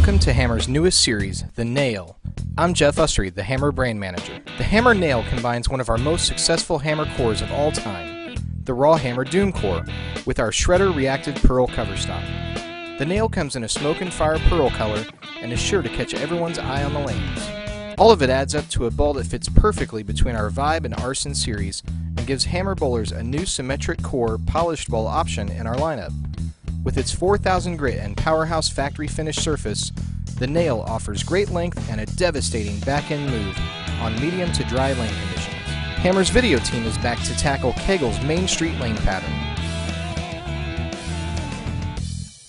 Welcome to Hammer's newest series, The Nail. I'm Jeff Usry, the Hammer brand manager. The Hammer Nail combines one of our most successful hammer cores of all time, the Rawhammer Doom Core, with our Shredder Reactive Pearl cover stock. The Nail comes in a smoke and fire pearl color and is sure to catch everyone's eye on the lanes. All of it adds up to a ball that fits perfectly between our Vibe and Arson series and gives hammer bowlers a new symmetric core polished ball option in our lineup. With its 4,000 grit and powerhouse factory finish surface, the Nail offers great length and a devastating back-end move on medium to dry lane conditions. Hammer's video team is back to tackle Kegel's Main Street lane pattern.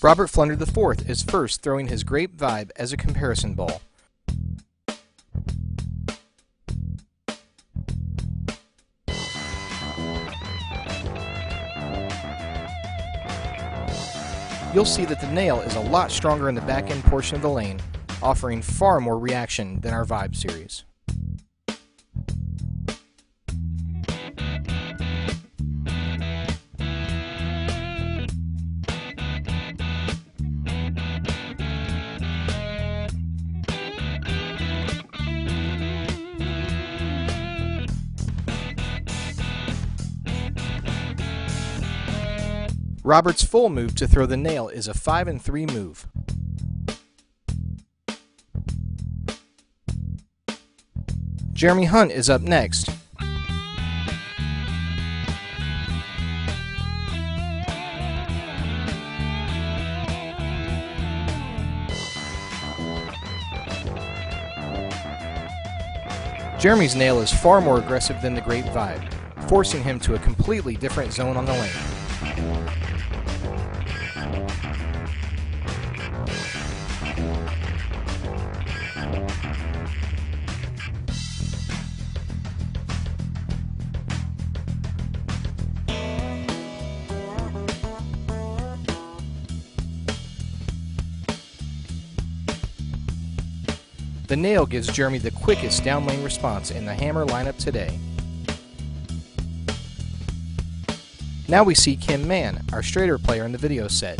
Robert Flunder IV is first throwing his Grape Vibe as a comparison ball. You'll see that the Nail is a lot stronger in the back end portion of the lane, offering far more reaction than our Vibe series. Robert's full move to throw the Nail is a 5-3 move. Jeremy Hunt is up next. Jeremy's Nail is far more aggressive than the Grape Vibe, forcing him to a completely different zone on the lane. The Nail gives Jeremy the quickest down lane response in the Hammer lineup today. Now we see Kim Mann, our straighter player in the video set.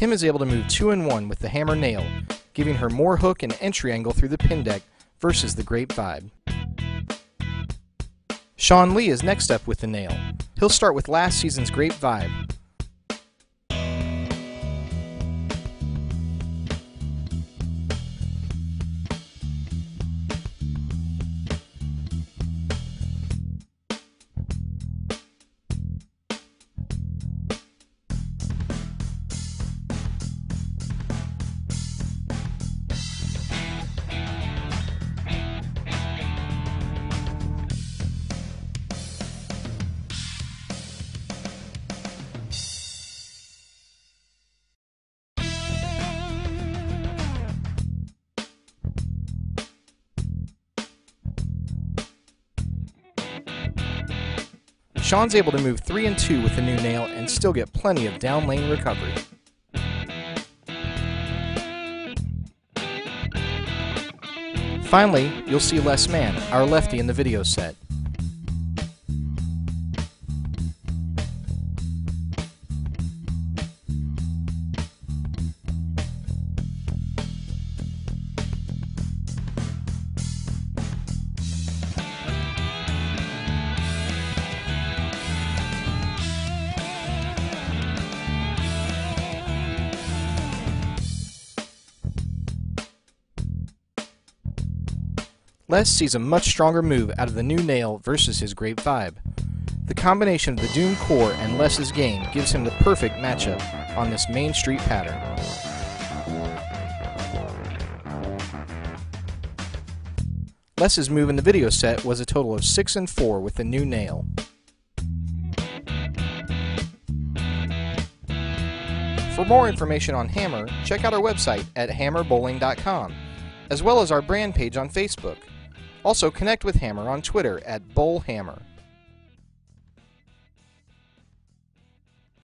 Kim is able to move 2-1 with the Hammer Nail, giving her more hook and entry angle through the pin deck versus the Grape Vibe. Sean Lee is next up with the Nail. He'll start with last season's Grape Vibe. Sean's able to move 3-2 with the new Nail and still get plenty of down lane recovery. Finally, you'll see Les Mann, our lefty in the video set. Les sees a much stronger move out of the new Nail versus his Grape Vibe. The combination of the Doom Core and Les's game gives him the perfect matchup on this Main Street pattern. Les's move in the video set was a total of 6 and 4 with the new nail. For more information on Hammer, check out our website at hammerbowling.com, as well as our brand page on Facebook. Also connect with Hammer on Twitter at BowlHammer.